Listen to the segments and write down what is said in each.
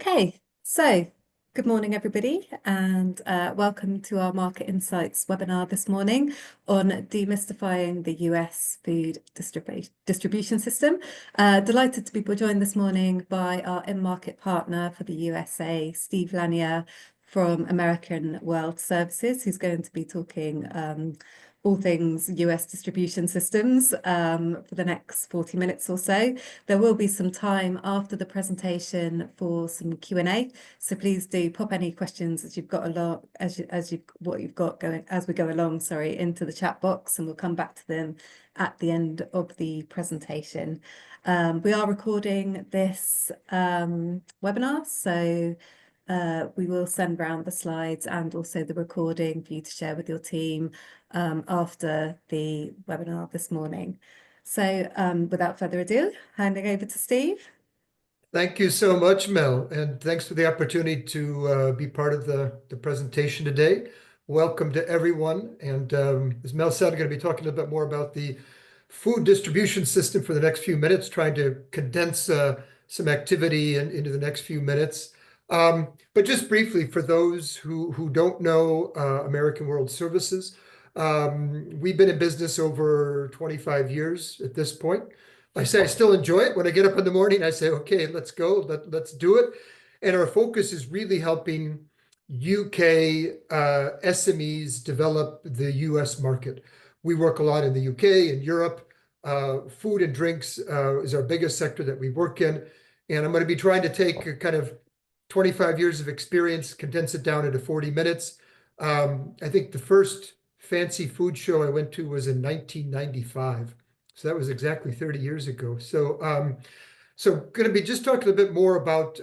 Okay, so good morning, everybody, and welcome to our Market Insights webinar this morning on demystifying the US food distribution system. Delighted to be joined this morning by our in-market partner for the USA, Steve Lanier from American World Services, who's going to be talking all things US distribution systems for the next 40 minutes or so. There will be some time after the presentation for some Q&A, so please do pop any questions as you've got along what you've got going as we go along, into the chat box, and we'll come back to them at the end of the presentation. We are recording this webinar, so we will send round the slides and also the recording for you to share with your team after the webinar this morning. So without further ado, handing over to Steve. Thank you so much, Mel, and thanks for the opportunity to be part of the presentation today. Welcome to everyone. And as Mel said, I'm going to be talking a little bit more about the food distribution system for the next few minutes, trying to condense some activity into the next few minutes. But just briefly, for those who don't know American World Services, we've been in business over 25 years at this point. I say I still enjoy it. When I get up in the morning, I say, okay, let's go, let's do it. And our focus is really helping UK SMEs develop the US market. We work a lot in the UK and Europe. Food and drinks is our biggest sector that we work in. And I'm going to be trying to take a kind of 25 years of experience, condense it down into 40 minutes. I think the first fancy food show I went to was in 1995. So that was exactly 30 years ago. So going to be just talking a bit more about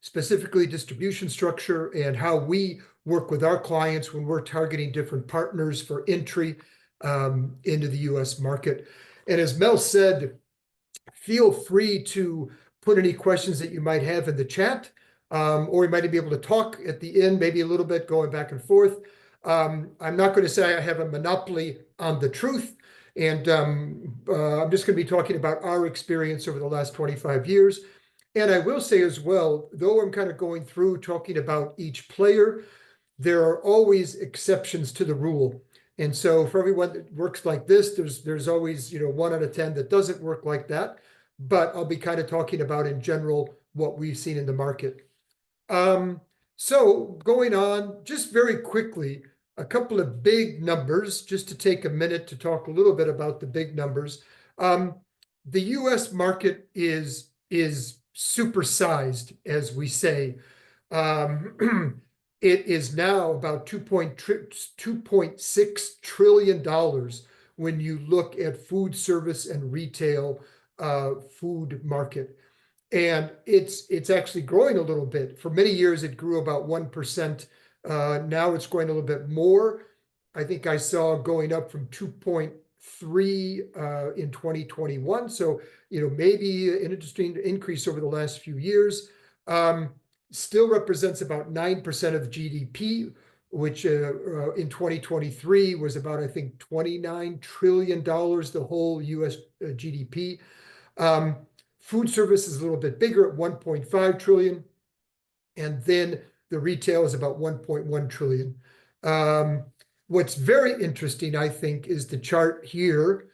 specifically distribution structure and how we work with our clients when we're targeting different partners for entry into the US market. And as Mel said, feel free to put any questions that you might have in the chat. Or we might be able to talk at the end, maybe a little bit going back and forth. I'm not going to say I have a monopoly on the truth. And I'm just going to be talking about our experience over the last 25 years. And I will say as well, though I'm kind of going through talking about each player, there are always exceptions to the rule. And so for everyone that works like this, there's always 1 out of 10 that doesn't work like that. But I'll be kind of talking about in general what we've seen in the market. So going on, just very quickly, a couple of big numbers, just to take a minute to talk a little bit about the big numbers. The US market is supersized, as we say. It is now about $2.6 trillion when you look at food service and retail food market. And it's actually growing a little bit. For many years, it grew about 1%. Now it's growing a little bit more. I think I saw going up from 2.3 in 2021. So, maybe an interesting increase over the last few years. Still represents about 9% of GDP, which in 2023 was about, I think, $29 trillion, the whole US GDP. Food service is a little bit bigger at 1.5 trillion. And then the retail is about 1.1 trillion. What's very interesting, I think, is the chart here,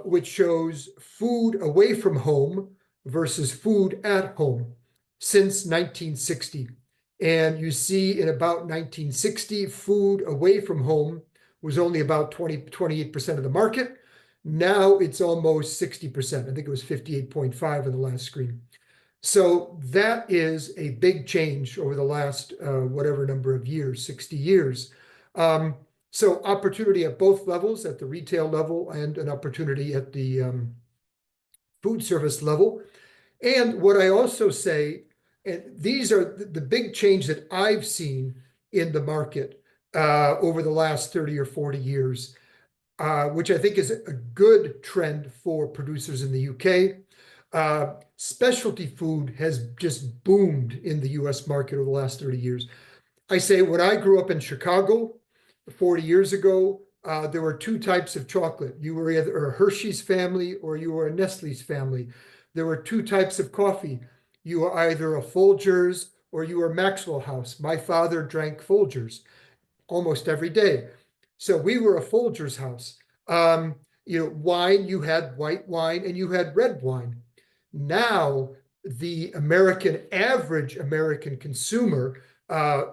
which shows food away from home versus food at home since 1960. And you see in about 1960, food away from home was only about 28% of the market. Now it's almost 60%. I think it was 58.5 on the last screen. So that is a big change over the last whatever number of years, 60 years. So opportunity at both levels, at the retail level and an opportunity at the food service level. And what I also say, and these are the big change that I've seen in the market over the last 30 or 40 years. Which I think is a good trend for producers in the UK. Specialty food has just boomed in the US market over the last 30 years. I say when I grew up in Chicago 40 years ago, there were 2 types of chocolate. You were either a Hershey's family or you were a Nestle's family. There were 2 types of coffee. You are either a Folgers or you are Maxwell House. My father drank Folgers almost every day. So we were a Folgers house. Wine, you had white wine and you had red wine. Now, the average American consumer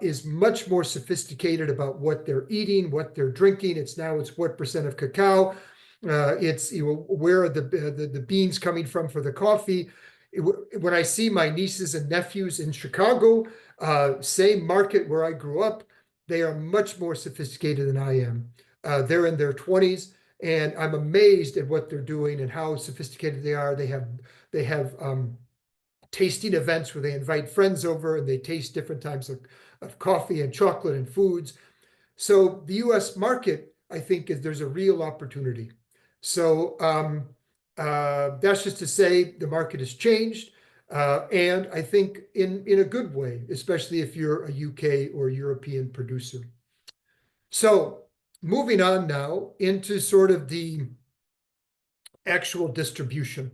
is much more sophisticated about what they're eating, what they're drinking. It's what percent of cacao. It's where are the beans coming from for the coffee. When I see my nieces and nephews in Chicago, same market where I grew up, they are much more sophisticated than I am. They're in their 20s, and I'm amazed at what they're doing and how sophisticated they are. They have tasting events where they invite friends over and they taste different types of coffee and chocolate and foods. So the U.S. market, I think, there's a real opportunity. So that's just to say the market has changed. And I think in a good way, especially if you're a UK or European producer. So moving on now into sort of the actual distribution.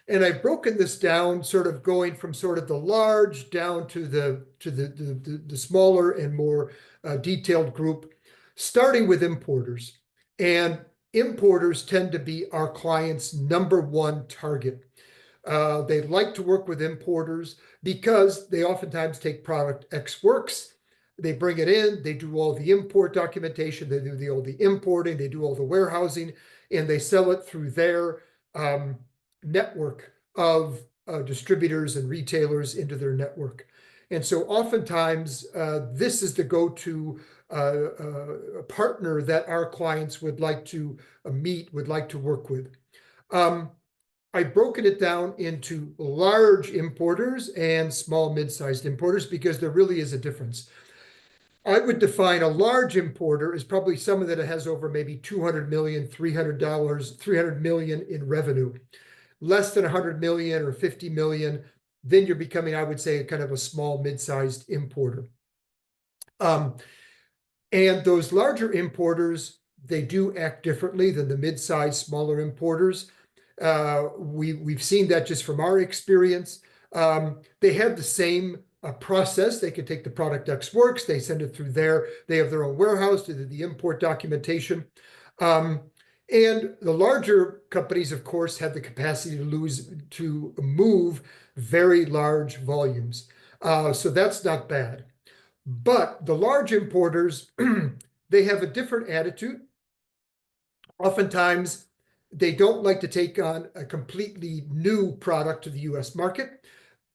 And I've broken this down, sort of going from sort of the large down to the smaller and more detailed group, starting with importers. And importers tend to be our clients' number one target. They like to work with importers because they oftentimes take product ex works. They bring it in, they do all the import documentation, they do all the importing, they do all the warehousing, and they sell it through their network of distributors and retailers into their network. And so oftentimes this is the go-to partner that our clients would like to meet, would like to work with. I've broken it down into large importers and small, mid-sized importers because there really is a difference. I would define a large importer as probably someone that has over maybe $200 million, $300 million in revenue. Less than 100 million or 50 million, then you're becoming, I would say, kind of a small, mid-sized importer. And those larger importers, they do act differently than the mid-sized, smaller importers. We've seen that just from our experience. They have the same process. They can take the product ex works, they send it through they have their own warehouse to do the import documentation. And the larger companies, of course, have the capacity to move very large volumes. So that's not bad. But the large importers, they have a different attitude. Oftentimes, they don't like to take on a completely new product to the US market.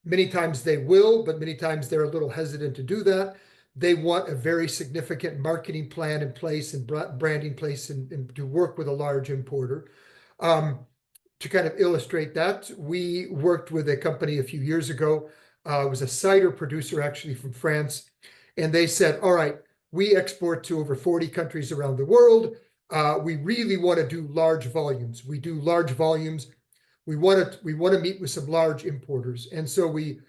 Many times they will, but many times they're a little hesitant to do that. They want a very significant marketing plan in place and branding place and to work with a large importer. To kind of illustrate that, we worked with a company a few years ago. It was a cider producer actually from France. And they said, all right, we export to over 40 countries around the world. We really want to do large volumes. We do large volumes. We want to meet with some large importers. And so we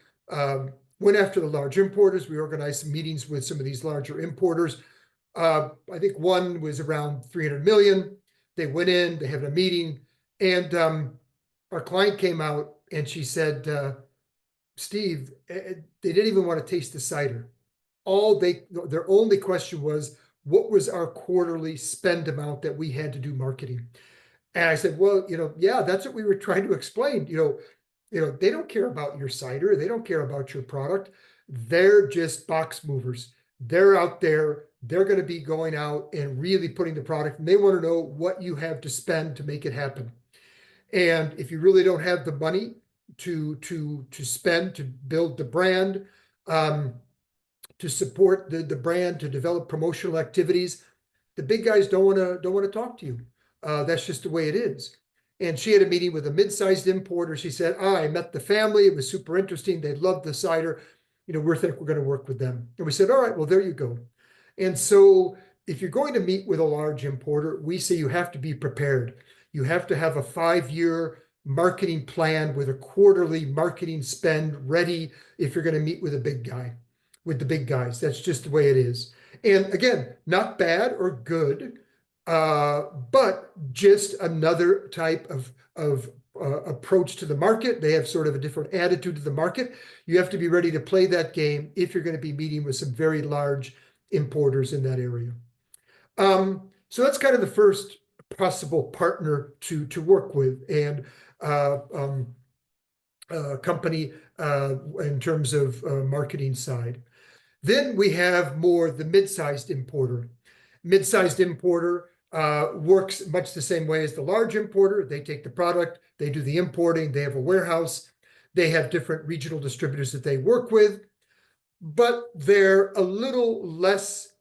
went after the large importers. We organized some meetings with some of these larger importers. I think one was around 300 million. They went in, they had a meeting, and our client came out and she said, Steve, they didn't even want to taste the cider. Their only question was, what was our quarterly spend amount that we had to do marketing? And I said, well, yeah, that's what we were trying to explain. They don't care about your cider. They don't care about your product. They're just box movers. They're out there. They're going to be going out and really putting the product, and they want to know what you have to spend to make it happen. And if you really don't have the money to spend to build the brand, to support the brand, to develop promotional activities, the big guys don't want to talk to you. That's just the way it is. And she had a meeting with a mid-sized importer. She said, I met the family. It was super interesting. They loved the cider. We think we're going to work with them. And we said, all right, well, there you go. And so if you're going to meet with a large importer, we say you have to be prepared. You have to have a 5-year marketing plan with a quarterly marketing spend ready if you're going to meet with a big guy, with the big guys. That's just the way it is. And again, not bad or good, but just another type of approach to the market. They have sort of a different attitude to the market. You have to be ready to play that game if you're going to be meeting with some very large importers in that area. So that's kind of the first possible partner to work with, and company in terms of marketing side. Then we have more the mid-sized importer. Mid-sized importer works much the same way as the large importer. They take the product, they do the importing, they have a warehouse, they have different regional distributors that they work with, but they're a little less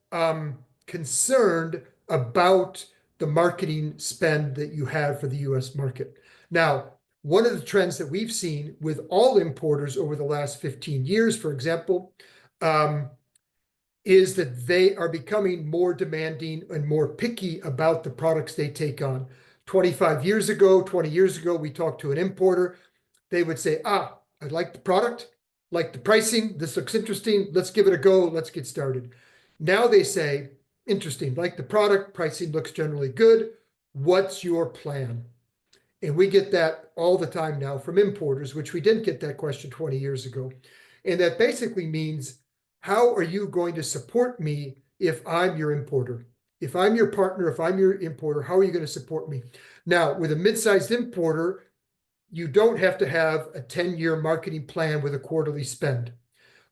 concerned about the marketing spend that you have for the US market. Now, one of the trends that we've seen with all importers over the last 15 years, for example, is that they are becoming more demanding and more picky about the products they take on. 20 years ago, we talked to an importer. They would say, I like the product, like the pricing, this looks interesting, let's give it a go, let's get started. Now they say, interesting, like the product, pricing looks generally good, what's your plan? And we get that all the time now from importers, which we didn't get that question 20 years ago. And that basically means, how are you going to support me if I'm your importer? If I'm your partner, if I'm your importer, how are you going to support me? Now, with a mid-sized importer, you don't have to have a 10-year marketing plan with a quarterly spend.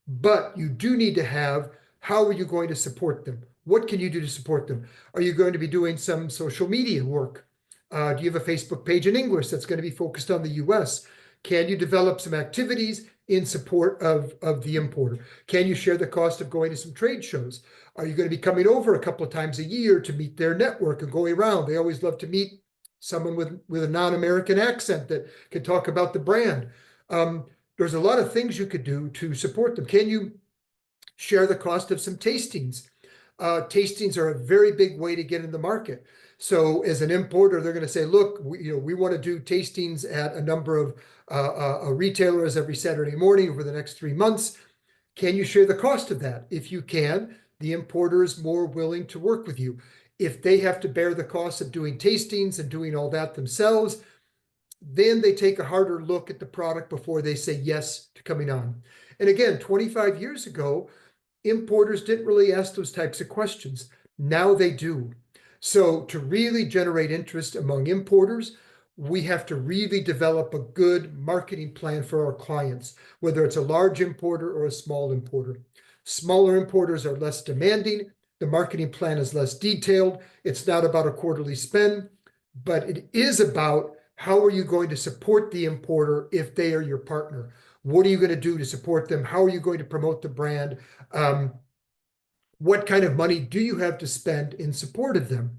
But you do need to have, how are you going to support them? What can you do to support them? Are you going to be doing some social media work? Do you have a Facebook page in English that's going to be focused on the US? Can you develop some activities in support of the importer? Can you share the cost of going to some trade shows? Are you going to be coming over a couple of times a year to meet their network and going around? They always love to meet someone with a non-American accent that can talk about the brand. There's a lot of things you could do to support them. Can you share the cost of some tastings? Tastings are a very big way to get in the market. So as an importer, they're going to say, look, we want to do tastings at a number of retailers every Saturday morning over the next 3 months. Can you share the cost of that? If you can, the importer is more willing to work with you. If they have to bear the cost of doing tastings and doing all that themselves, then they take a harder look at the product before they say yes to coming on. And again, 25 years ago, importers didn't really ask those types of questions. Now they do. So to really generate interest among importers, we have to really develop a good marketing plan for our clients, whether it's a large importer or a small importer. Smaller importers are less demanding. The marketing plan is less detailed. It's not about a quarterly spend, but it is about, how are you going to support the importer if they are your partner? What are you going to do to support them? How are you going to promote the brand? What kind of money do you have to spend in support of them?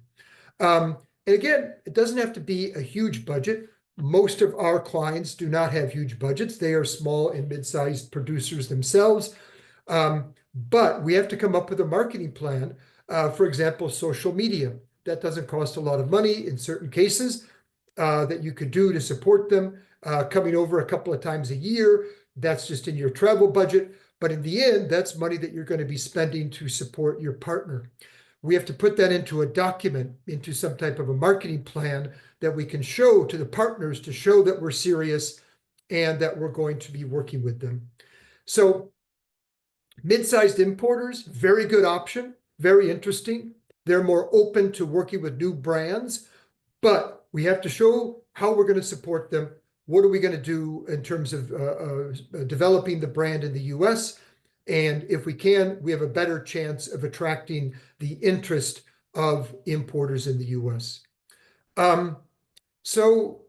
And again, it doesn't have to be a huge budget. Most of our clients do not have huge budgets. They are small and mid-sized producers themselves. But we have to come up with a marketing plan. For example, social media. That doesn't cost a lot of money in certain cases that you could do to support them. Coming over a couple of times a year, that's just in your travel budget. But in the end, that's money that you're going to be spending to support your partner. We have to put that into a document, into some type of a marketing plan that we can show to the partners to show that we're serious and that we're going to be working with them. So mid-sized importers, very good option, very interesting. They're more open to working with new brands, but we have to show how we're going to support them. What are we going to do in terms of developing the brand in the US? And if we can, we have a better chance of attracting the interest of importers in the US. So,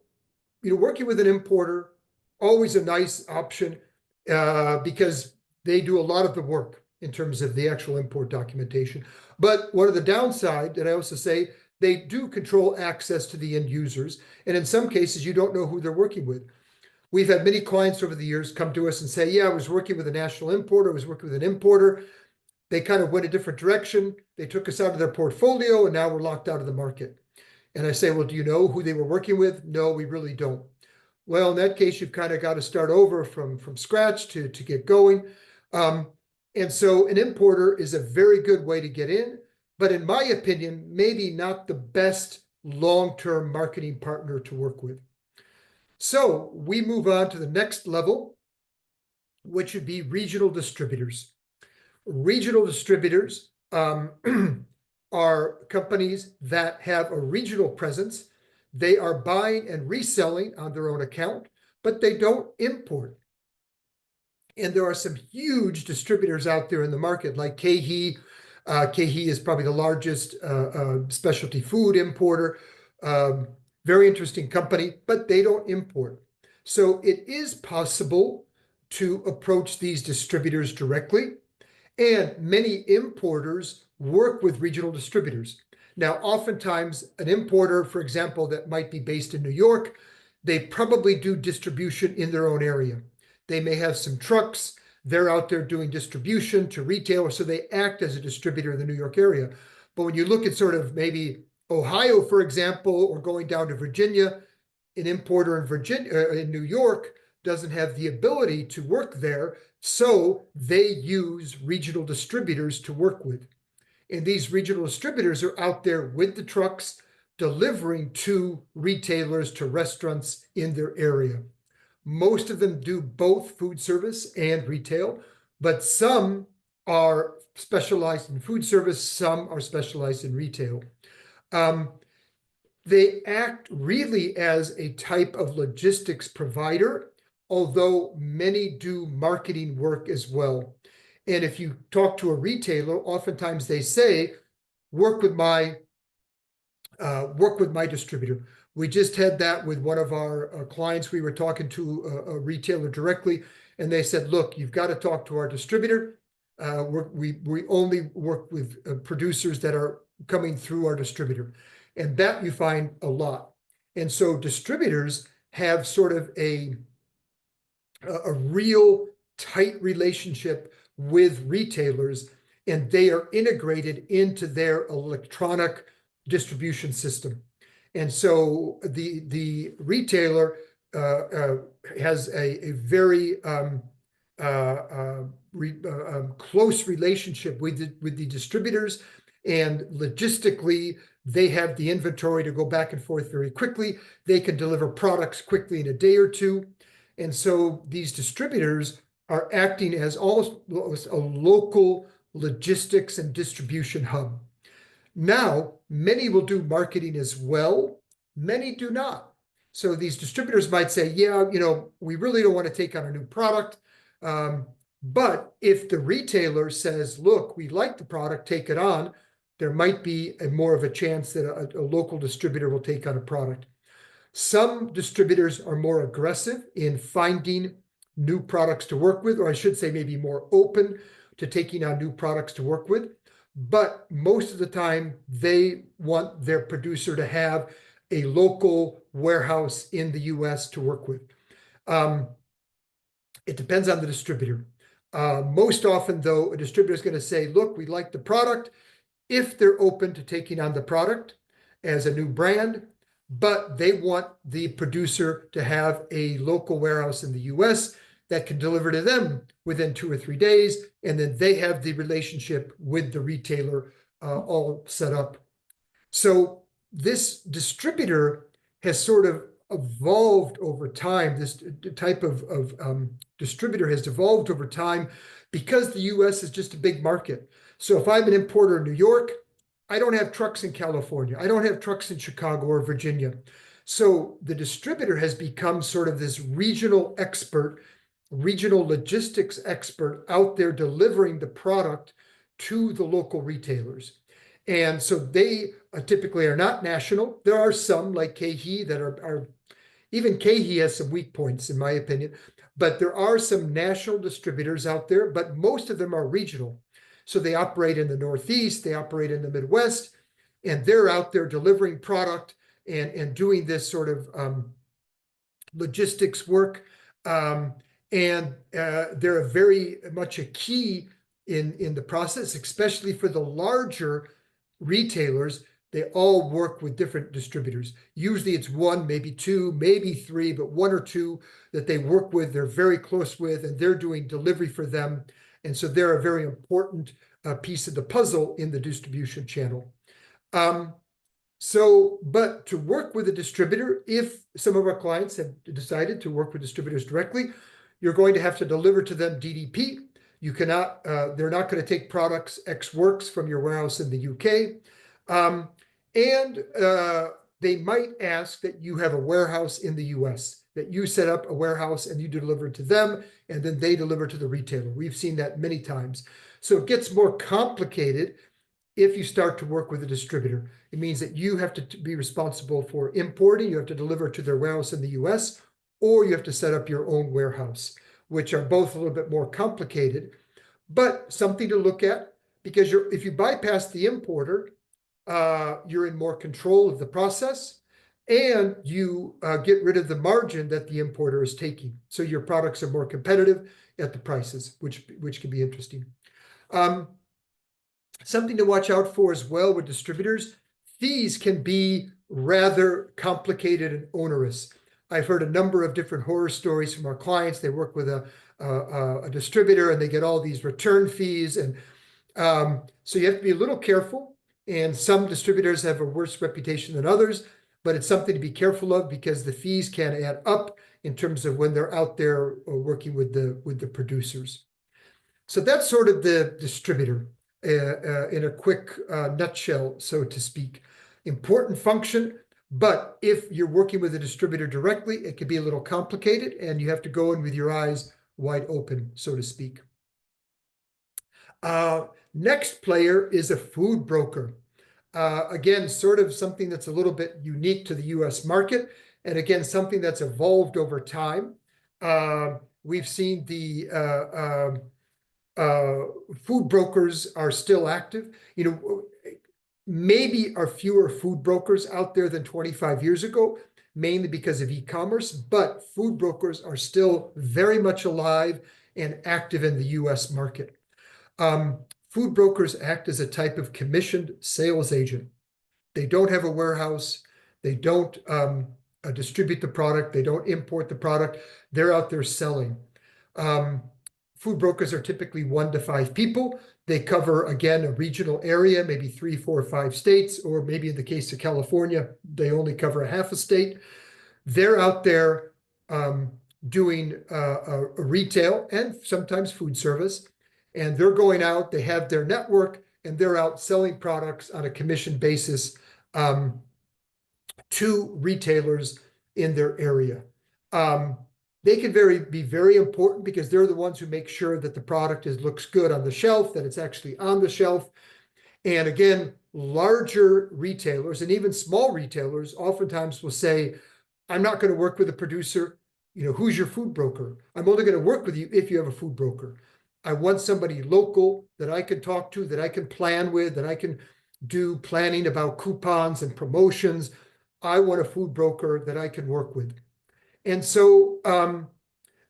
working with an importer, always a nice option because they do a lot of the work in terms of the actual import documentation. But one of the downside that I also say, they do control access to the end users. And in some cases, you don't know who they're working with. We've had many clients over the years come to us and say, yeah, I was working with a national importer, I was working with an importer. They kind of went a different direction. They took us out of their portfolio, and now we're locked out of the market. And I say, well, do you know who they were working with? No, we really don't. Well, in that case, you've kind of got to start over from scratch to get going. And so an importer is a very good way to get in, but in my opinion, maybe not the best long-term marketing partner to work with. So we move on to the next level, which would be regional distributors. Regional distributors are companies that have a regional presence. They are buying and reselling on their own account, but they don't import. And there are some huge distributors out there in the market, like KeHE. KeHE is probably the largest specialty food importer. Very interesting company, but they don't import. So it is possible to approach these distributors directly. And many importers work with regional distributors. Now, oftentimes, an importer, for example, that might be based in New York, they probably do distribution in their own area. They may have some trucks. They're out there doing distribution to retailers, so they act as a distributor in the New York area. But when you look at sort of maybe Ohio, for example, or going down to Virginia, an importer in Virginia, in New York, doesn't have the ability to work there, so they use regional distributors to work with. And these regional distributors are out there with the trucks delivering to retailers, to restaurants in their area. Most of them do both food service and retail, but some are specialized in food service, some are specialized in retail. They act really as a type of logistics provider, although many do marketing work as well. And if you talk to a retailer, oftentimes they say, work with my distributor. We just had that with one of our clients. We were talking to a retailer directly, and they said, look, you've got to talk to our distributor. We only work with producers that are coming through our distributor. And that you find a lot. And so distributors have sort of a real tight relationship with retailers, and they are integrated into their electronic distribution system. And so the retailer has a very close relationship with the distributors, and logistically, they have the inventory to go back and forth very quickly. They can deliver products quickly in a day or two. And so these distributors are acting as almost a local logistics and distribution hub. Now, many will do marketing as well. Many do not. So these distributors might say, yeah, we really don't want to take on a new product. But if the retailer says, look, we like the product, take it on, there might be more of a chance that a local distributor will take on a product. Some distributors are more aggressive in finding new products to work with, or I should say maybe more open to taking on new products to work with. But most of the time, they want their producer to have a local warehouse in the US to work with. It depends on the distributor. Most often, though, a distributor is going to say, look, we like the product, if they're open to taking on the product as a new brand, but they want the producer to have a local warehouse in the US that can deliver to them within 2 or 3 days, and then they have the relationship with the retailer all set up. So this distributor has sort of evolved over time. This type of distributor has evolved over time because the US is just a big market. So if I'm an importer in New York, I don't have trucks in California. I don't have trucks in Chicago or Virginia. So the distributor has become sort of this regional expert, regional logistics expert out there delivering the product to the local retailers. And so they typically are not national. There are some like KeHE that are even KeHE has some weak points, in my opinion, but there are some national distributors out there, but most of them are regional. So they operate in the Northeast, they operate in the Midwest, and they're out there delivering product and doing this sort of logistics work. And they're very much a key in the process, especially for the larger retailers. They all work with different distributors. Usually it's one, maybe two, maybe three, but one or two that they work with, they're very close with, and they're doing delivery for them. And so they're a very important piece of the puzzle in the distribution channel. So, but to work with a distributor, if some of our clients have decided to work with distributors directly, you're going to have to deliver to them DDP. You cannot, they're not going to take products ex works from your warehouse in the UK. And they might ask that you have a warehouse in the US, that you set up a warehouse and you deliver to them, and then they deliver to the retailer. We've seen that many times. So it gets more complicated if you start to work with a distributor. It means that you have to be responsible for importing, you have to deliver to their warehouse in the US, or you have to set up your own warehouse, which are both a little bit more complicated, but something to look at, because if you bypass the importer, you're in more control of the process, and you get rid of the margin that the importer is taking. So your products are more competitive at the prices, which can be interesting. Something to watch out for as well with distributors, fees can be rather complicated and onerous. I've heard a number of different horror stories from our clients. They work with a distributor and they get all these return fees. And so you have to be a little careful. And some distributors have a worse reputation than others, but it's something to be careful of because the fees can add up in terms of when they're out there working with the producers. So that's sort of the distributor in a quick nutshell, so to speak. Important function, but if you're working with a distributor directly, it can be a little complicated and you have to go in with your eyes wide open, so to speak. Next player is a food broker. Again, sort of something that's a little bit unique to the US market. And again, something that's evolved over time. We've seen the food brokers are still active. You know, maybe are fewer food brokers out there than 25 years ago, mainly because of e-commerce, but food brokers are still very much alive and active in the US market. Food brokers act as a type of commissioned sales agent. They don't have a warehouse. They don't distribute the product. They don't import the product. They're out there selling. Food brokers are typically 1 to 5 people. They cover, again, a regional area, maybe 3, 4, 5 states, or maybe in the case of California, they only cover a half a state. They're out there doing retail and sometimes food service. And they're going out, they have their network, and they're out selling products on a commission basis to retailers in their area. They can be very important because they're the ones who make sure that the product looks good on the shelf, that it's actually on the shelf. And again, larger retailers and even small retailers oftentimes will say, I'm not going to work with a producer. You know, who's your food broker? I'm only going to work with you if you have a food broker. I want somebody local that I can talk to, that I can plan with, that I can do planning about coupons and promotions. I want a food broker that I can work with. And so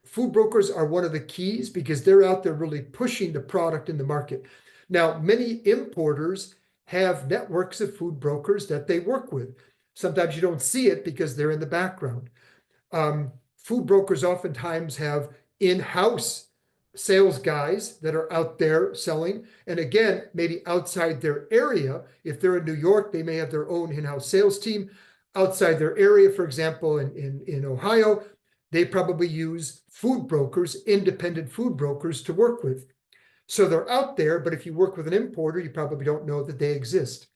food brokers are one of the keys because they're out there really pushing the product in the market. Now, many importers have networks of food brokers that they work with. Sometimes you don't see it because they're in the background. Food brokers oftentimes have in-house sales guys that are out there selling. And again, maybe outside their area. If they're in New York, they may have their own in-house sales team. Outside their area, for example, in Ohio, they probably use food brokers, independent food brokers to work with. So they're out there, but if you work with an importer, you probably don't know that they exist.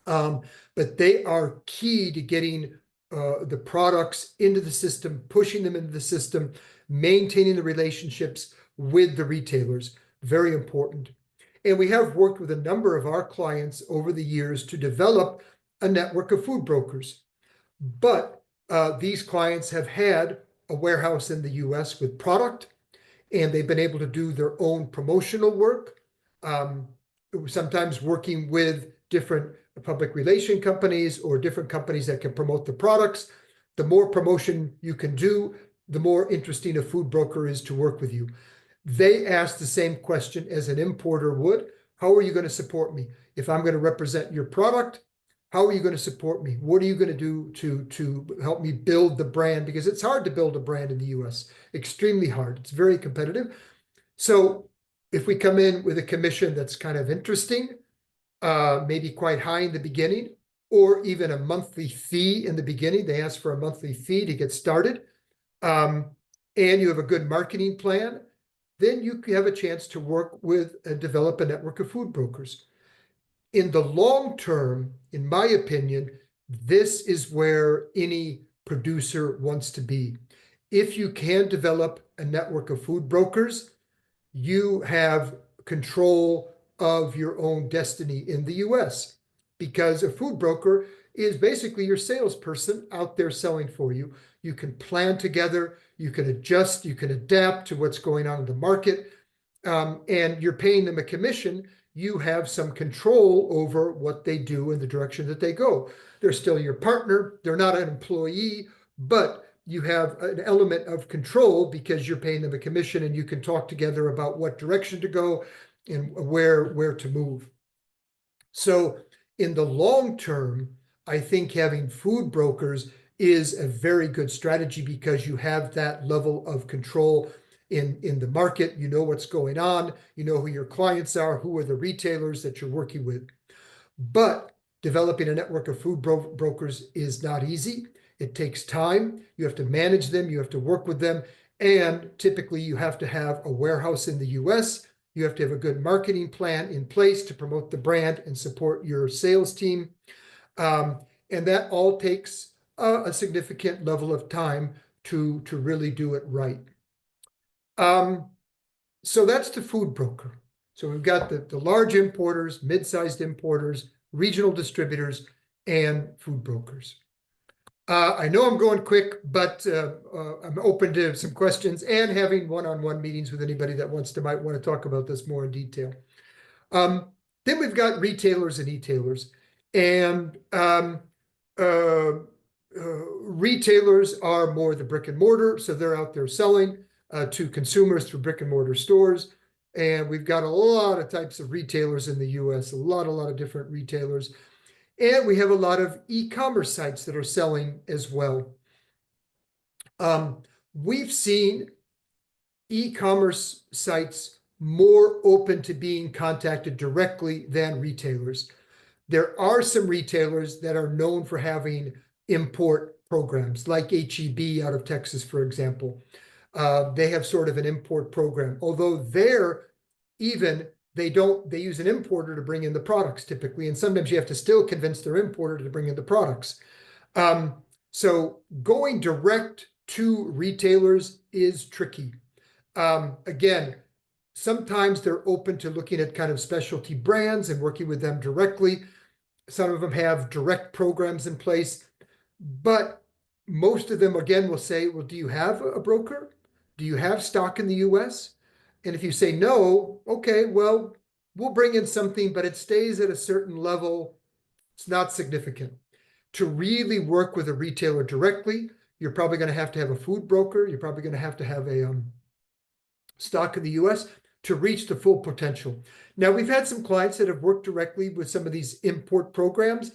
But they are key to getting the products into the system, pushing them into the system, maintaining the relationships with the retailers. Very important. And we have worked with a number of our clients over the years to develop a network of food brokers. But these clients have had a warehouse in the US with product, and they've been able to do their own promotional work, sometimes working with different public relation companies or different companies that can promote the products. The more promotion you can do, the more interesting a food broker is to work with you. They ask the same question as an importer would. How are you going to support me? If I'm going to represent your product, how are you going to support me? What are you going to do to help me build the brand? Because it's hard to build a brand in the US, extremely hard. It's very competitive. So if we come in with a commission that's kind of interesting, maybe quite high in the beginning, or even a monthly fee in the beginning. They ask for a monthly fee to get started, and you have a good marketing plan, then you have a chance to work with and develop a network of food brokers. In the long term, in my opinion, this is where any producer wants to be. If you can develop a network of food brokers, you have control of your own destiny in the US, because a food broker is basically your salesperson out there selling for you. You can plan together, you can adjust, you can adapt to what's going on in the market, and you're paying them a commission. You have some control over what they do and the direction that they go. They're still your partner. They're not an employee, but you have an element of control because you're paying them a commission, and you can talk together about what direction to go and where to move. So in the long term, I think having food brokers is a very good strategy, because you have that level of control in the market. You know what's going on, you know who your clients are, who are the retailers that you're working with. But developing a network of food brokers is not easy. It takes time. You have to manage them, you have to work with them, and typically you have to have a warehouse in the US. You have to have a good marketing plan in place to promote the brand and support your sales team. And that all takes a significant level of time to really do it right. So that's the food broker. So we've got the large importers, mid-sized importers, regional distributors, and food brokers. I know I'm going quick, but I'm open to some questions and having one-on-one meetings with anybody that might want to talk about this more in detail. Then we've got retailers and e-tailers. And retailers are more the brick and mortar, so they're out there selling to consumers through brick and mortar stores. And we've got a lot of types of retailers in the US, a lot of different retailers. And we have a lot of e-commerce sites that are selling as well. We've seen e-commerce sites more open to being contacted directly than retailers. There are some retailers that are known for having import programs, like HEB out of Texas, for example. They have sort of an import program, although they use an importer to bring in the products typically, and sometimes you have to still convince their importer to bring in the products. So going direct to retailers is tricky. Again, sometimes they're open to looking at kind of specialty brands and working with them directly. Some of them have direct programs in place, but most of them, again, will say, well, do you have a broker? Do you have stock in the US? And if you say no, okay, well, we'll bring in something, but it stays at a certain level. It's not significant. To really work with a retailer directly, you're probably going to have a food broker. You're probably going to have a stock in the US to reach the full potential. Now, we've had some clients that have worked directly with some of these import programs.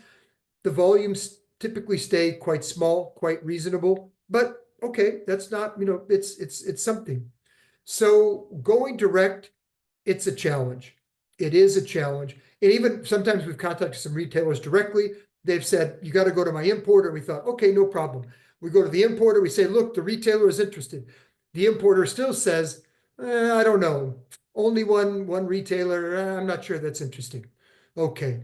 The volumes typically stay quite small, quite reasonable, but okay, that's not, it's something. So going direct, it's a challenge. It is a challenge. And even sometimes we've contacted some retailers directly. They've said, you got to go to my importer. We thought, okay, no problem. We go to the importer. We say, look, the retailer is interested. The importer still says, I don't know. Only one retailer. I'm not sure that's interesting. Okay.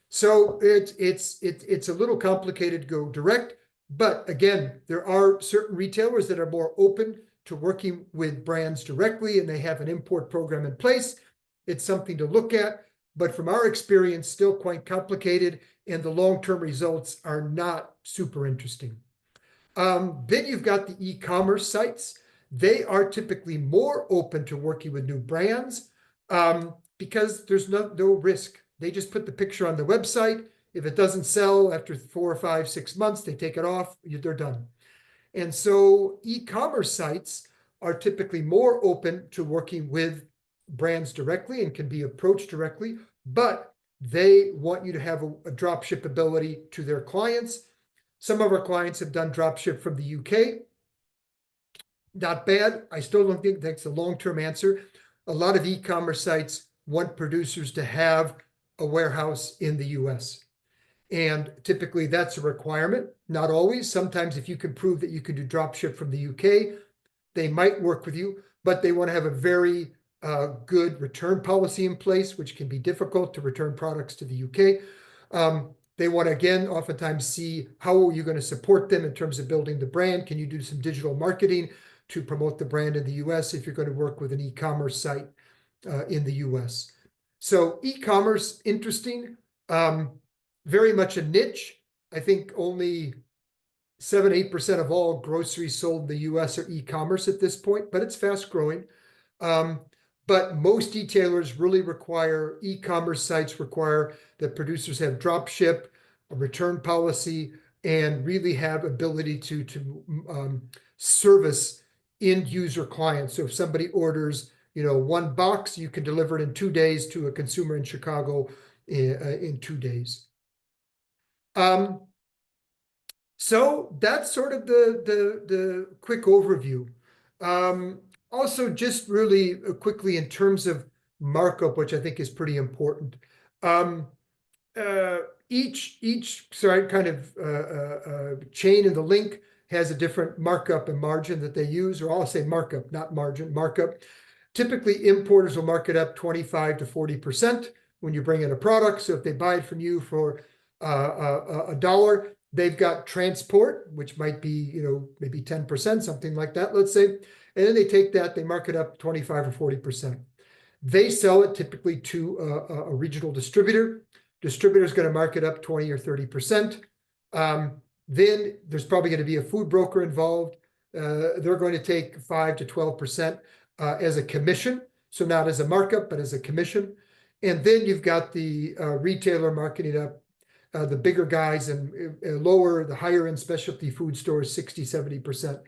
So it's a little complicated to go direct. But again, there are certain retailers that are more open to working with brands directly, and they have an import program in place. It's something to look at, but from our experience, still quite complicated, and the long-term results are not super interesting. Then you've got the e-commerce sites. They are typically more open to working with new brands because there's no risk. They just put the picture on the website. If it doesn't sell after 4 or 5, 6 months, they take it off, they're done. And so e-commerce sites are typically more open to working with brands directly and can be approached directly, but they want you to have a drop ship ability to their clients. Some of our clients have done drop ship from the UK. Not bad. I still don't think that's a long-term answer. A lot of e-commerce sites want producers to have a warehouse in the US. And typically that's a requirement, not always. Sometimes if you can prove that you can do drop ship from the UK, they might work with you, but they want to have a very good return policy in place, which can be difficult to return products to the UK. They want to, again, oftentimes see how are you going to support them in terms of building the brand? Can you do some digital marketing to promote the brand in the US if you're going to work with an e-commerce site in the US? So e-commerce, interesting, very much a niche. I think only 7-8% of all groceries sold in the US are e-commerce at this point, but it's fast growing. But most retailers really require, e-commerce sites require that producers have drop ship, a return policy, and really have ability to service end user clients. So if somebody orders, one box, you can deliver it in 2 days to a consumer in Chicago in 2 days. So that's sort of the quick overview. Also, just really quickly in terms of markup, which I think is pretty important. Each kind of chain in the link has a different markup and margin that they use, or I'll say markup, not margin, markup. Typically, importers will mark it up 25 to 40% when you bring in a product. So if they buy it from you for $1, they've got transport, which might be, maybe 10%, something like that, let's say. And then they take that, they mark it up 25 or 40%. They sell it typically to a regional distributor. Distributor's going to mark it up 20 or 30%. Then there's probably going to be a food broker involved. They're going to take 5 to 12% as a commission. So not as a markup, but as a commission. And then you've got the retailer marking it up, the bigger guys, and the higher end specialty food stores, 60, 70%.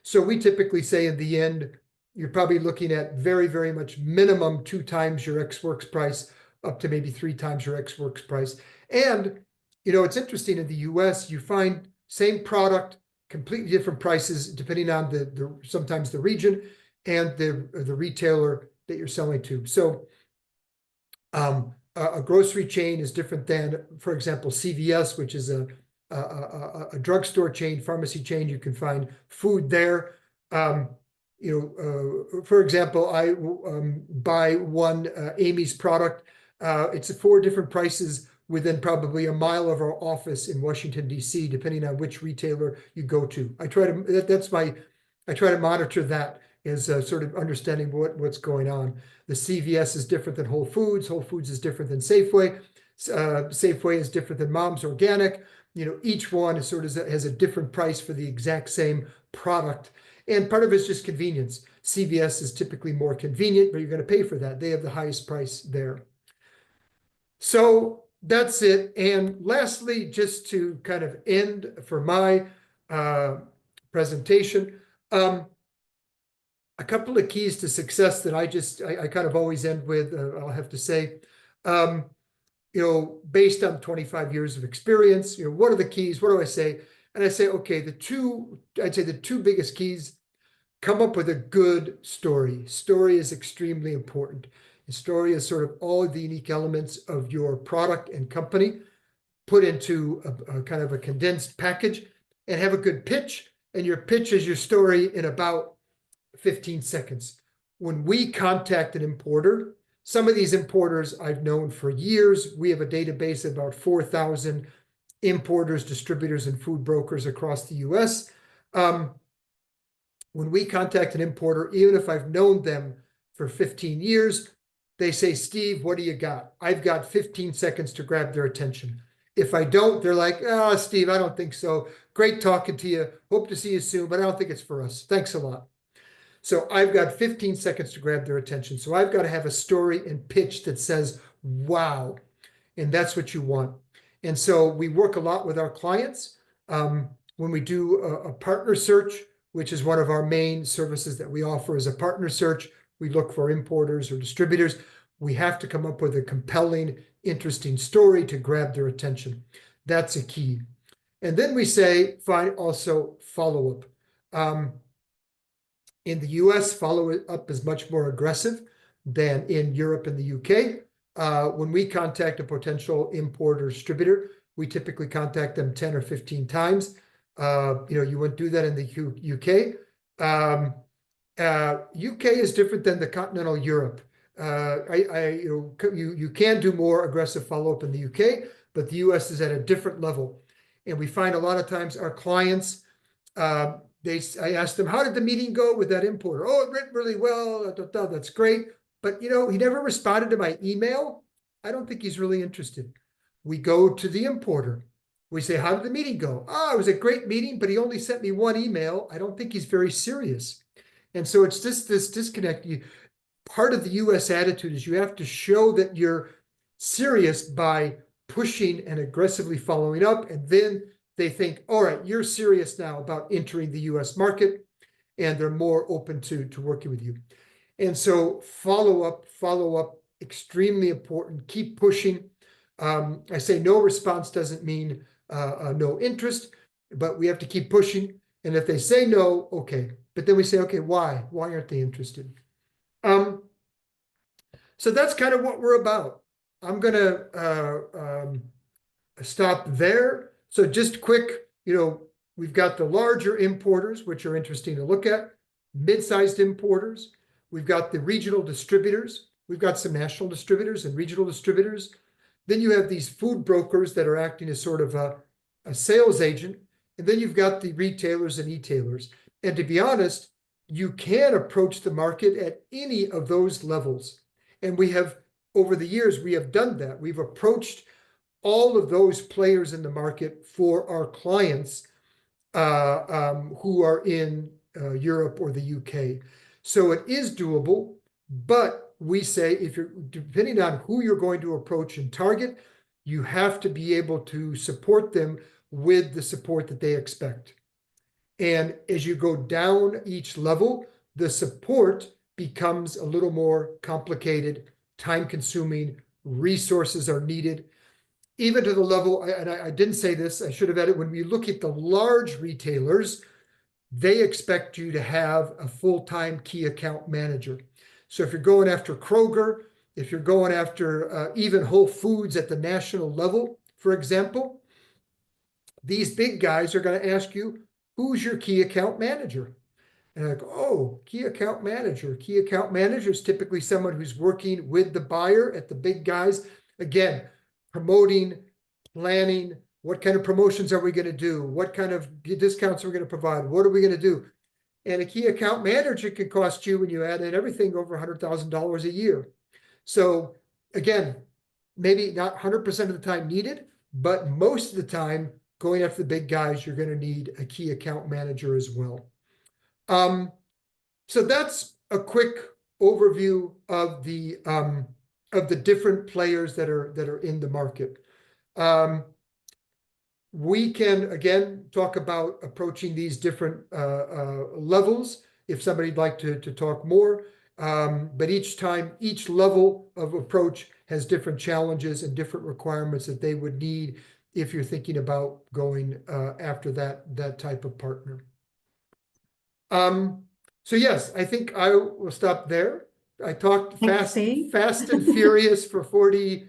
So we typically say in the end, you're probably looking at very, very much minimum 2 times your ex-works price, up to maybe 3 times your ex-works price. And, it's interesting, in the US, you find same product, completely different prices, depending on sometimes the region and the retailer that you're selling to. So a grocery chain is different than, for example, CVS, which is a drugstore chain, pharmacy chain. You can find food there. For example, I buy one Amy's product. It's 4 different prices within probably a mile of our office in Washington, D.C., depending on which retailer you go to. I try to monitor that as sort of understanding what's going on. The CVS is different than Whole Foods. Whole Foods is different than Safeway. Safeway is different than Mom's Organic. Each one is has a different price for the exact same product. And part of it's just convenience. CVS is typically more convenient, but you're going to pay for that. They have the highest price there. So that's it. And lastly, just to kind of end for my presentation, a couple of keys to success that I kind of always end with, I'll have to say, based on 25 years of experience, what are the keys? What do I say? And I say, okay, I'd say the 2 biggest keys: come up with a good story. Story is extremely important. The story is sort of all the unique elements of your product and company put into a kind of a condensed package, and have a good pitch. And your pitch is your story in about 15 seconds. When we contact an importer, some of these importers I've known for years. We have a database of about 4,000 importers, distributors, and food brokers across the US. When we contact an importer, even if I've known them for 15 years, they say, "Steve, what do you got?" I've got 15 seconds to grab their attention. If I don't, they're like, "Oh, Steve, I don't think so. Great talking to you. Hope to see you soon, but I don't think it's for us. Thanks a lot." So I've got 15 seconds to grab their attention. So I've got to have a story and pitch that says, wow. And that's what you want. And so we work a lot with our clients. When we do a partner search, which is one of our main services that we offer as a partner search, we look for importers or distributors. We have to come up with a compelling, interesting story to grab their attention. That's a key. And then we say, fine, also follow up. In the US, follow up is much more aggressive than in Europe and the UK. When we contact a potential importer or distributor, we typically contact them 10 or 15 times. You wouldn't do that in the UK. UK is different than the continental Europe. You can do more aggressive follow-up in the UK, but the US is at a different level. And we find a lot of times our clients, I asked them, how did the meeting go with that importer? Oh, it went really well. That's great. But he never responded to my email. I don't think he's really interested. We go to the importer. We say, how did the meeting go? Oh, it was a great meeting, but he only sent me one email. I don't think he's very serious. And so it's this disconnect. Part of the US attitude is you have to show that you're serious by pushing and aggressively following up. And then they think, all right, you're serious now about entering the US market, and they're more open to working with you. And so follow up, extremely important. Keep pushing. I say no response doesn't mean no interest, but we have to keep pushing. And if they say no, okay. But then we say, okay, why? Why aren't they interested? So that's kind of what we're about. I'm going to stop there. So just quick, we've got the larger importers, which are interesting to look at, mid-sized importers. We've got the regional distributors. We've got some national distributors and regional distributors. Then you have these food brokers that are acting as sort of a sales agent. And then you've got the retailers and e-tailers. And to be honest, you can approach the market at any of those levels. And we have, over the years, we have done that. We've approached all of those players in the market for our clients who are in Europe or the UK. So it is doable, but we say if you're, depending on who you're going to approach and target, you have to be able to support them with the support that they expect. And as you go down each level, the support becomes a little more complicated, time-consuming, resources are needed. Even to the level, and I didn't say this, I should have added, when we look at the large retailers, they expect you to have a full-time key account manager. So if you're going after Kroger, if you're going after even Whole Foods at the national level, for example, these big guys are going to ask you, who's your key account manager? And I go, oh, key account manager. Key account manager is typically someone who's working with the buyer at the big guys. Again, promoting, planning, what kind of promotions are we going to do? What kind of discounts are we going to provide? What are we going to do? And a key account manager can cost you, when you add in everything, over $100,000 a year. So again, maybe not 100% of the time needed, but most of the time, going after the big guys, you're going to need a key account manager as well. So that's a quick overview of the different players that are in the market. We can again talk about approaching these different levels if somebody'd like to talk more. But each time, each level of approach has different challenges and different requirements that they would need if you're thinking about going after that type of partner. So yes, I think I will stop there. I talked fast and furious for 40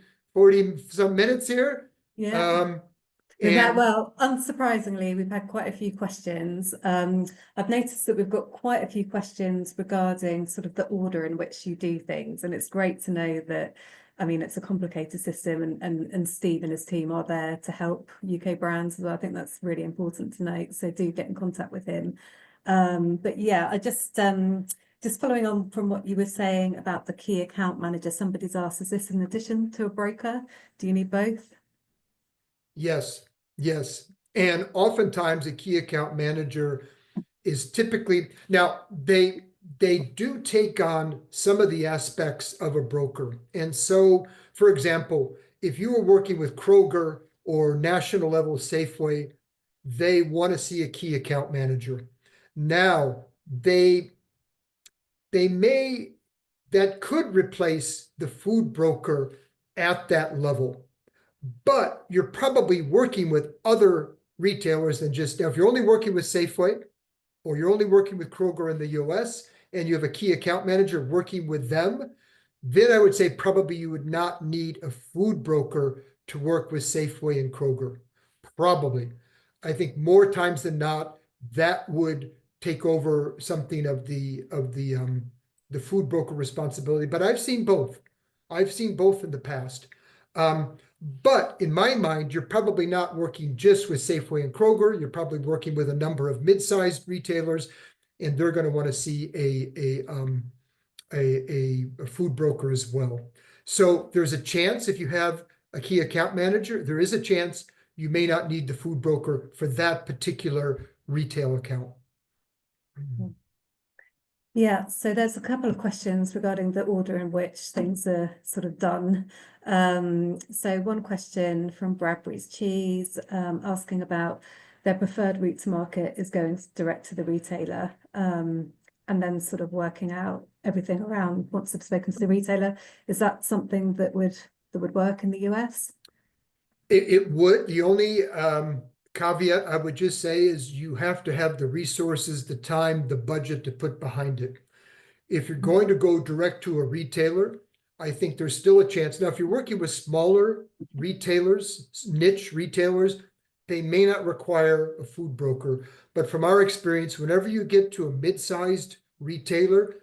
some minutes here. Yeah. Well, unsurprisingly, we've had quite a few questions. I've noticed that we've got quite a few questions regarding sort of the order in which you do things. And it's great to know that, I mean, it's a complicated system, and Steve and his team are there to help UK brands as well. I think that's really important to note. So do get in contact with him. But yeah, I just following on from what you were saying about the key account manager, somebody's asked, is this in addition to a broker? Do you need both? Yes. And oftentimes a key account manager is typically, now they do take on some of the aspects of a broker. And so, for example, if you were working with Kroger or national level Safeway, they want to see a key account manager. Now, that could replace the food broker at that level. But you're probably working with other retailers than just, now if you're only working with Safeway or you're only working with Kroger in the US and you have a key account manager working with them, then I would say probably you would not need a food broker to work with Safeway and Kroger? Probably. I think more times than not, that would take over something of the food broker responsibility. But I've seen both. I've seen both in the past. But in my mind, you're probably not working just with Safeway and Kroger. You're probably working with a number of mid-sized retailers, and they're going to want to see a food broker as well. So there's a chance if you have a key account manager, there is a chance you may not need the food broker for that particular retail account. Yeah, so there's a couple of questions regarding the order in which things are sort of done. So one question from Bradbury's Cheese, asking about their preferred route to market is going direct to the retailer, and then sort of working out everything around once they've spoken to the retailer. Is that something that would work in the US? It would. The only caveat I would just say is you have to have the resources, the time, the budget to put behind it. If you're going to go direct to a retailer, I think there's still a chance. Now, if you're working with smaller retailers, niche retailers, they may not require a food broker. But from our experience, whenever you get to a mid-sized retailer,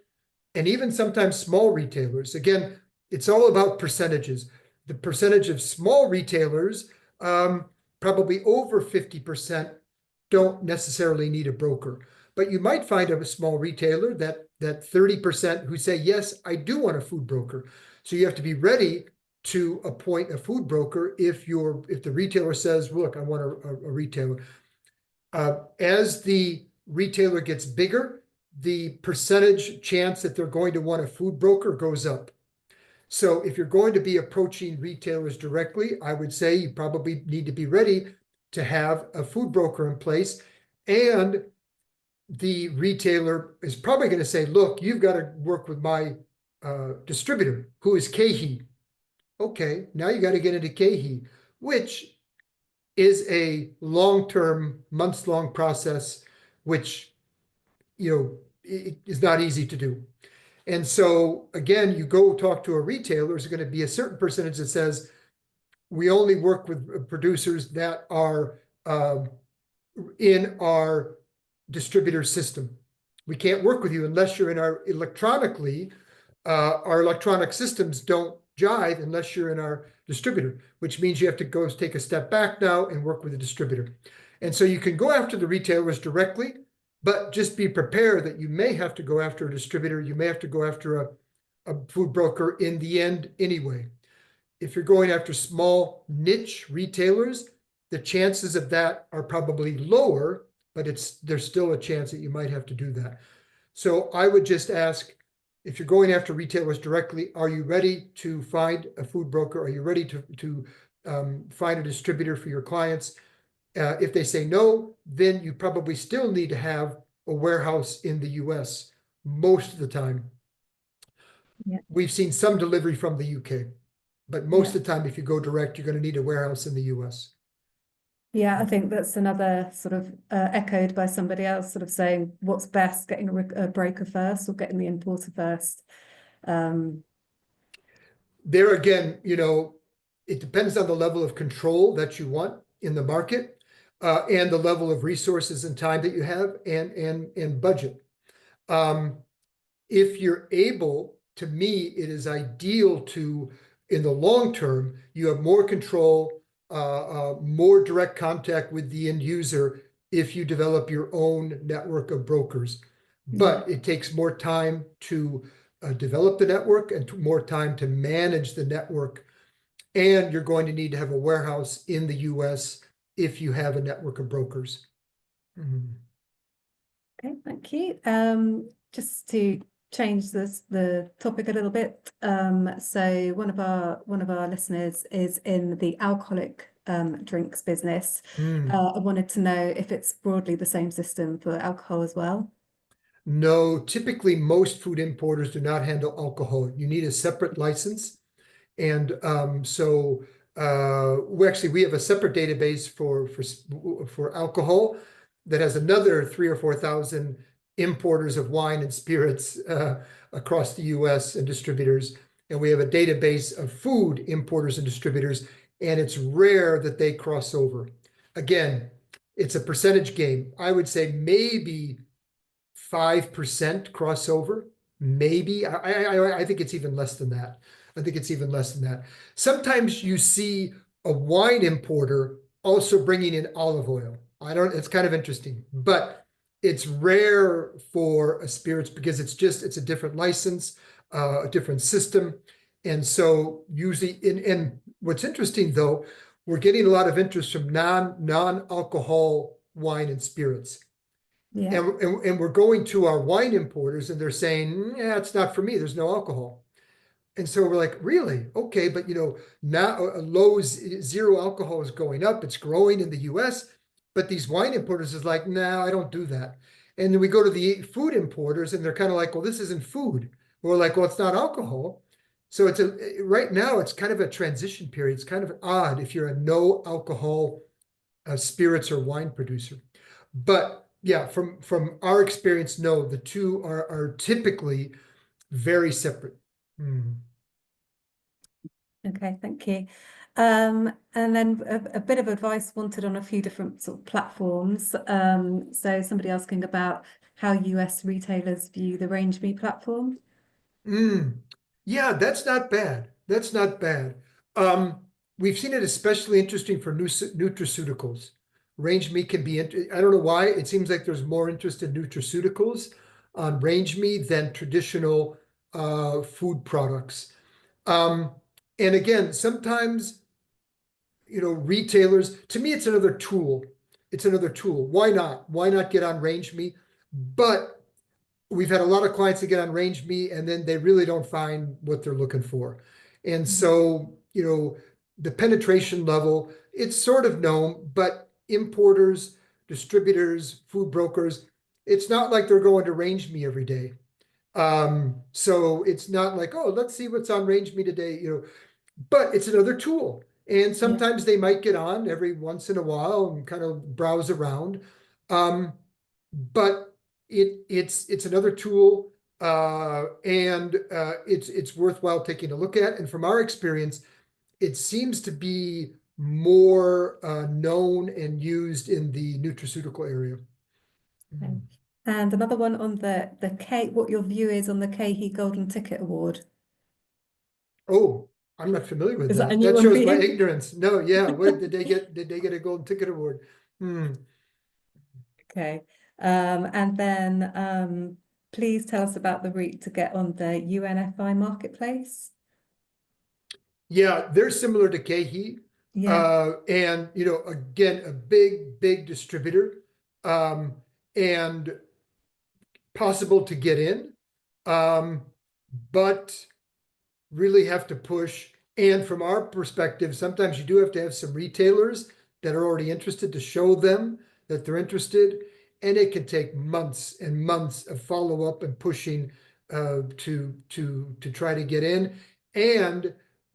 and even sometimes small retailers, again, it's all about percentages. The percentage of small retailers, probably over 50%, don't necessarily need a broker. But you might find a small retailer that 30% who say, yes, I do want a food broker. So you have to be ready to appoint a food broker if the retailer says, look, I want a retailer. As the retailer gets bigger, the percentage chance that they're going to want a food broker goes up. So if you're going to be approaching retailers directly, I would say you probably need to be ready to have a food broker in place. And the retailer is probably going to say, look, you've got to work with my distributor, who is KeHE. Okay, now you got to get into KeHE, which is a long-term, months-long process, which, it is not easy to do. And so, again, you go talk to a retailer, there's going to be a certain percentage that says, we only work with producers that are in our distributor system. We can't work with you unless you're in our electronic systems don't jive unless you're in our distributor, which means you have to go take a step back now and work with a distributor. And so you can go after the retailers directly, but just be prepared that you may have to go after a distributor. You may have to go after a food broker in the end anyway. If you're going after small niche retailers, the chances of that are probably lower, but there's still a chance that you might have to do that. So I would just ask, if you're going after retailers directly, are you ready to find a food broker? Are you ready to find a distributor for your clients? If they say no, then you probably still need to have a warehouse in the US most of the time. Yeah. We've seen some delivery from the UK, but most of the time, if you go direct, you're going to need a warehouse in the US. Yeah, I think that's another sort of echoed by somebody else, sort of saying what's best, getting a broker first or getting the importer first. There again, it depends on the level of control that you want in the market, and the level of resources and time that you have, and budget. If you're able, to me, it is ideal to, in the long term, you have more control, more direct contact with the end user if you develop your own network of brokers. But it takes more time to develop the network and more time to manage the network. And you're going to need to have a warehouse in the US if you have a network of brokers. Okay, thank you. Just to change the topic a little bit. So one of our listeners is in the alcoholic drinks business. I wanted to know if it's broadly the same system for alcohol as well. No, typically most food importers do not handle alcohol. You need a separate license. And we have a separate database for alcohol that has another 3,000 or 4,000 importers of wine and spirits across the US and distributors. And we have a database of food importers and distributors and it's rare that they cross over. Again, it's a percentage game. I would say maybe 5% crossover, maybe. I think it's even less than that. I think it's even less than that. Sometimes you see a wine importer also bringing in olive oil. It's kind of interesting, but it's rare for a spirits because it's a different license, a different system. And so usually and what's interesting though, we're getting a lot of interest from non-alcohol wine and spirits. Yeah. And we're going to our wine importers and they're saying, yeah, it's not for me. There's no alcohol. And so we're like, really? Okay. But now zero alcohol is going up. It's growing in the US. But these wine importers is like, no, I don't do that. And then we go to the food importers and they're kind of like, well, this isn't food. We're like, well, it's not alcohol. So right now it's kind of a transition period. It's kind of odd if you're a no alcohol spirits or wine producer. But yeah, from our experience, no, the two are typically very separate. Okay, thank you. And then a bit of advice wanted on a few different sort of platforms. So somebody asking about how US retailers view the Range Me platform. Yeah, that's not bad. That's not bad. Um, we've seen it especially interesting for nutraceuticals. Range meat can be, I don't know why, it seems like there's more interest in nutraceuticals on range meat than traditional food products. Um, and again, sometimes, retailers, to me, it's another tool. It's another tool. Why not? Why not get on range meat? But we've had a lot of clients that get on range meat and then they really don't find what they're looking for. And so, the penetration level, it's sort of known, but importers, distributors, food brokers, it's not like they're going to range me every day. So it's not like, oh, let's see what's on range me today, but it's another tool. And Yeah. sometimes they might get on every once in a while and kind of browse around. But it's another tool, and it's worthwhile taking a look at. And from our experience, it seems to be more known and used in the nutraceutical area. Okay. And another one on the K, what your view is on the KE Golden Ticket Award. Oh, I'm not familiar with Is that a that. new That one for shows my you? ignorance. No, yeah. What did they get? Did they get a golden ticket award? Okay. And then please tell us about the route to get on the UNFI marketplace. Yeah, they're similar to KeHE. Yeah. And again, a big distributor, and possible to get in, but really have to push. And from our perspective, sometimes you do have to have some retailers that are already interested to show them that they're interested. And it can take months and months of follow up and pushing to try to get in. And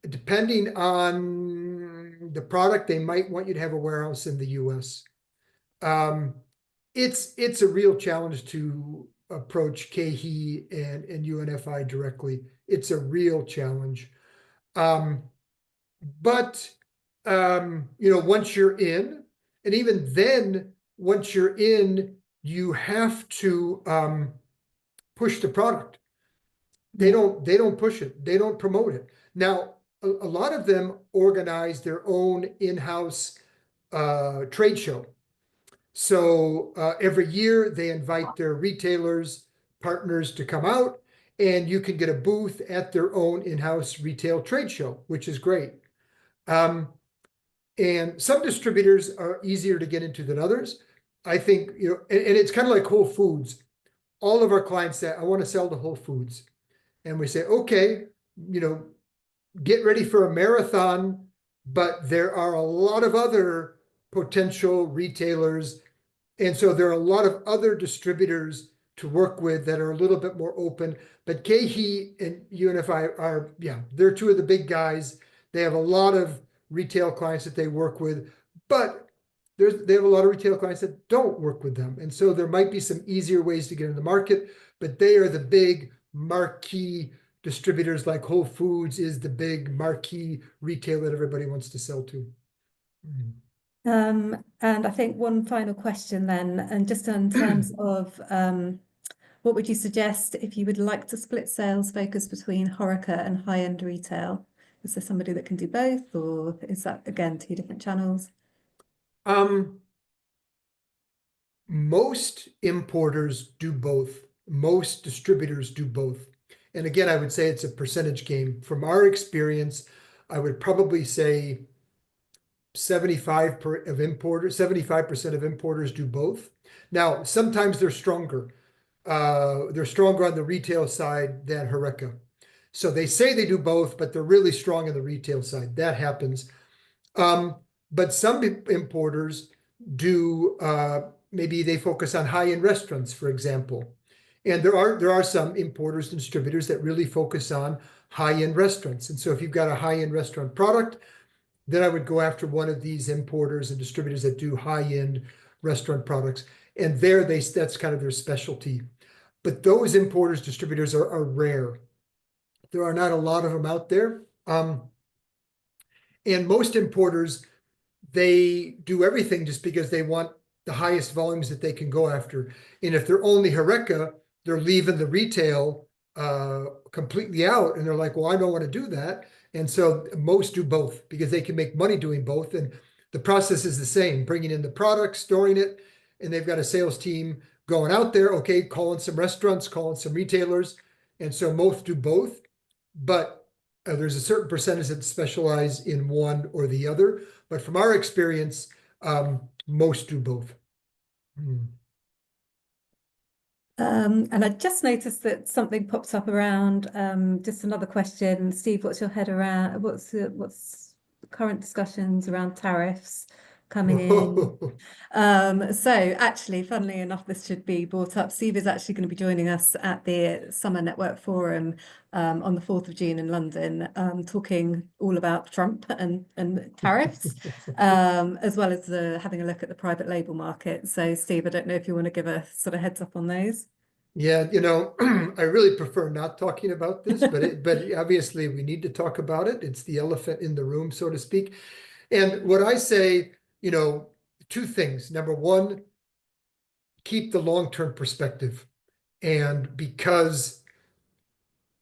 depending on the product, they might want you to have a warehouse in the US. It's a real challenge to approach KeHE and UNFI directly. It's a real challenge. But once you're in, and even then, once you're in, you have to push the product. They don't push it. They don't promote it. Now, a lot of them organize their own in-house trade show. So every year they invite their retailers, partners to come out, and you can get a booth at their own in-house retail trade show, which is great. And some distributors are easier to get into than others. I think, and it's kind of like Whole Foods. All of our clients say, I want to sell to Whole Foods. And we say, okay, get ready for a marathon, but there are a lot of other potential retailers. And so there are a lot of other distributors to work with that are a little bit more open. But KeHE and UNFI are, they're two of the big guys. They have a lot of retail clients that they work with, but they have a lot of retail clients that don't work with them. And so there might be some easier ways to get in the market, but they are the big marquee distributors like Whole Foods is the big marquee retail that everybody wants to sell to. And I think one final question then, and just in terms of what would you suggest if you would like to split sales focus between HoReCa and high-end retail? Is there somebody that can do both, or is that again two different channels? Most importers do both. Most distributors do both. And again, I would say it's a percentage game. From our experience, I would probably say 75% of importers do both. Now, sometimes they're stronger. They're stronger on the retail side than HoReCa. So they say they do both, but they're really strong on the retail side. That happens. But some importers do, maybe they focus on high-end restaurants, for example. And there are some importers and distributors that really focus on high-end restaurants. And so if you've got a high-end restaurant product, then I would go after one of these importers and distributors that do high-end restaurant products. And that's kind of their specialty. But those importers, distributors are rare. There are not a lot of them out there. And most importers, they do everything just because they want the highest volumes that they can go after. And if they're only HoReCa, they're leaving the retail completely out. And they're like, well, I don't want to do that. And so most do both because they can make money doing both. And the process is the same, bringing in the product, storing it, and they've got a sales team going out there, okay, calling some restaurants, calling some retailers. And so most do both, but there's a certain percentage that specialize in one or the other. But from our experience, most do both. And I just noticed that something pops up around just another question. Steve, what's your head around? What's the current discussions around tariffs coming in? So actually, funnily enough, this should be brought up. Steve is actually going to be joining us at the Summer Network Forum on the 4th of June in London, talking all about Trump and tariffs, as well as having a look at the private label market. So Steve, I don't know if you want to give a sort of heads up on those. Yeah, I really prefer not talking about this, but obviously we need to talk about it. It's the elephant in the room, so to speak. And what I say, two things. Number one, keep the long-term perspective. And because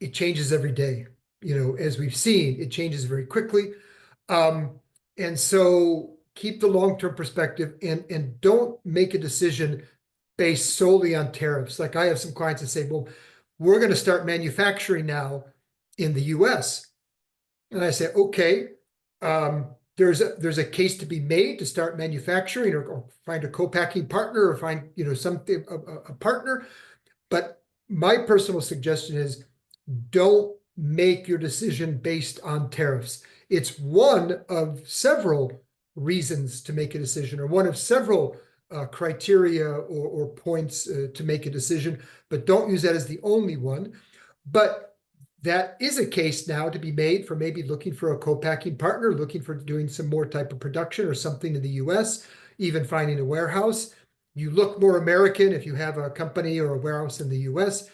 it changes every day, as we've seen, it changes very quickly. And so keep the long-term perspective and don't make a decision based solely on tariffs. Like I have some clients that say, well, we're going to start manufacturing now in the US. And I say, okay, there's a case to be made to start manufacturing or find a co-packing partner or find, something, a partner. But my personal suggestion is don't make your decision based on tariffs. It's one of several reasons to make a decision or one of several criteria or points to make a decision, but don't use that as the only one. But that is a case now to be made for maybe looking for a co-packing partner, looking for doing some more type of production or something in the US, even finding a warehouse. You look more American if you have a company or a warehouse in the US.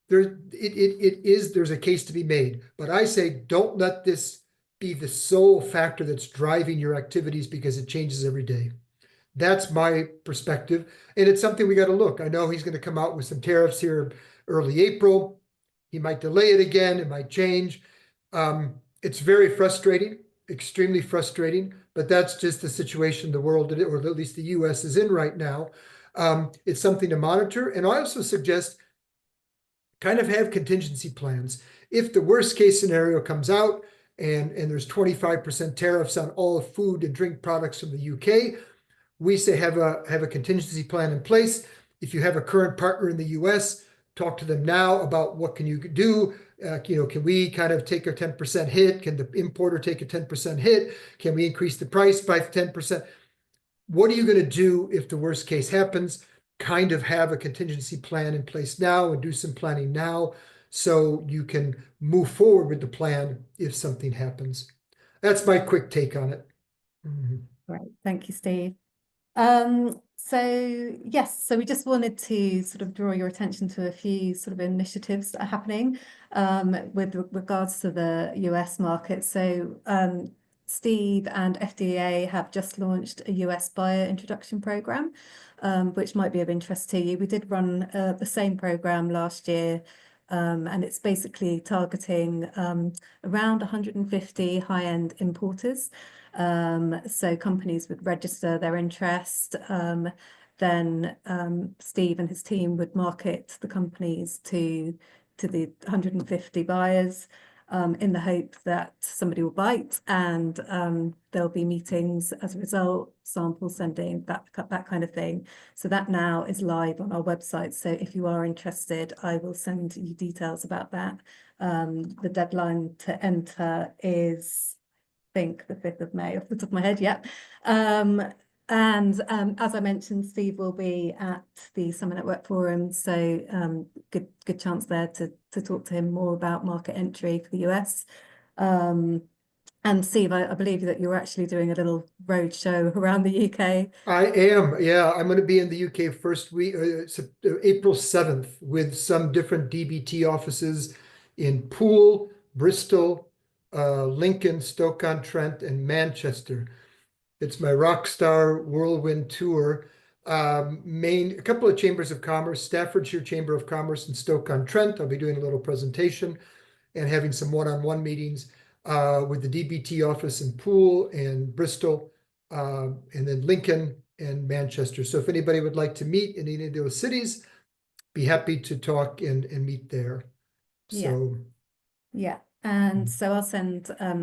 There's a case to be made. But I say don't let this be the sole factor that's driving your activities because it changes every day. That's my perspective. And it's something we got to look. I know he's going to come out with some tariffs here early April. He might delay it again. It might change. It's very frustrating, extremely frustrating, but that's just the situation the world, or at least the US is in right now. It's something to monitor. And I also suggest kind of have contingency plans. If the worst case scenario comes out and there's 25% tariffs on all food and drink products from the UK, we say have a contingency plan in place. If you have a current partner in the US, talk to them now about what can you do. Can we kind of take a 10% hit? Can the importer take a 10% hit? Can we increase the price by 10%? What are you going to do if the worst case happens? Kind of have a contingency plan in place now and do some planning now so you can move forward with the plan if something happens. That's my quick take on it. Right. Thank you, Steve. So yes, so we just wanted to sort of draw your attention to a few sort of initiatives that are happening with regards to the US market. So Steve and FDEA have just launched a US buyer introduction program, which might be of interest to you. We did run the same program last year. And it's basically targeting around 150 high-end importers. So companies would register their interest. Then Steve and his team would market the companies to the 150 buyers in the hope that somebody will bite, and there'll be meetings as a result, sample sending, that kind of thing. So that now is live on our website. So if you are interested, I will send you details about that. The deadline to enter is, I think, the 5th of May off the top of my head. Yep. And as I mentioned, Steve will be at the Summer Network Forum, so good chance there to talk to him more about market entry for the US. And Steve, I believe that you're actually doing a little road show around the UK. I am, yeah. I'm going to be in the UK first week, April 7th, with some different DBT offices in Poole, Bristol, Lincoln, Stoke-on-Trent, and Manchester. It's my Rockstar Whirlwind Tour. A couple of chambers of commerce, Staffordshire Chamber of Commerce and Stoke-on-Trent. I'll be doing a little presentation and having some one-on-one meetings with the DBT office in Poole and Bristol, and then Lincoln and Manchester. So if anybody would like to meet in any of those cities, be happy to talk and meet there. Yeah. So Yeah. And so I'll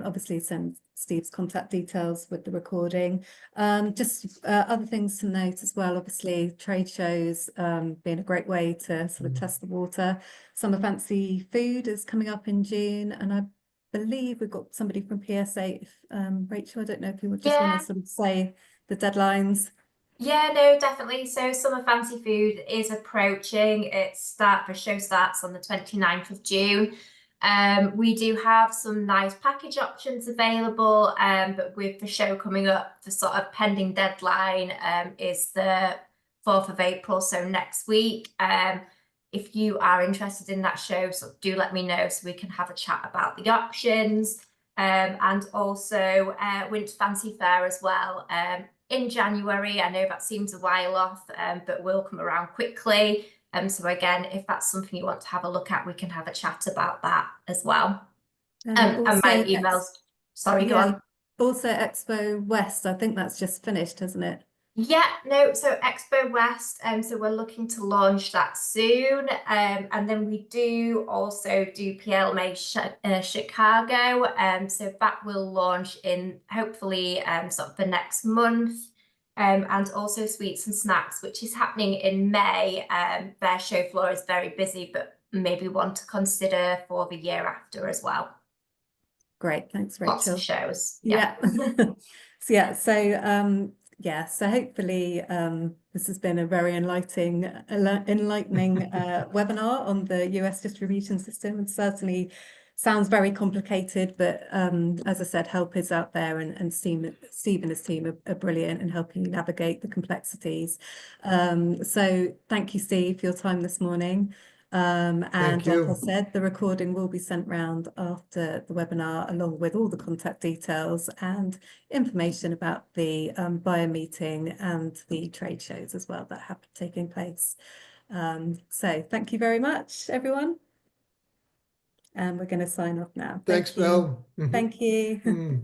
obviously send Steve's contact details with the recording. Just other things to note as well, obviously trade shows being a great way to sort of test the water. Summer Fancy Food is coming up in June, and I believe we've got somebody from PSA. Rachel, I don't know if you would just want to Yeah, sort of say the deadlines. yeah, no, definitely. So Summer Fancy Food is approaching. The show starts on the 29th of June. We do have some nice package options available, but with the show coming up, the sort of pending deadline is the 4th of April, so next week. If you are interested in that show, so do let me know so we can have a chat about the options. And also Winter Fancy Fair as well. In January, I know that seems a while off, but will come around quickly. So again, if that's something you want to have a look at, we can have a chat about that as well. And my emails, sorry, go on. Also Expo West, I think that's just finished, hasn't it? Yeah, no, so Expo West, so we're looking to launch that soon. And then we do also do PLMA Chicago. So that will launch in hopefully sort of the next month. And also Sweets and Snacks, which is happening in May. Their show floor is very busy, but maybe one to consider for the year after as well. Great, thanks, Rachel. Lots of shows. Yeah. So hopefully this has been a very enlightening webinar on the US distribution system, and certainly sounds very complicated, but as I said, help is out there, and Steve and his team are brilliant in helping you navigate the complexities. So thank you, Steve, for your time this morning. And like I said, the recording will be sent round after the webinar, along with all the contact details and information about the buyer meeting and the trade shows as well that have taken place. So thank you very much, everyone. And we're going to sign off now. Thanks, Mel. Thank you.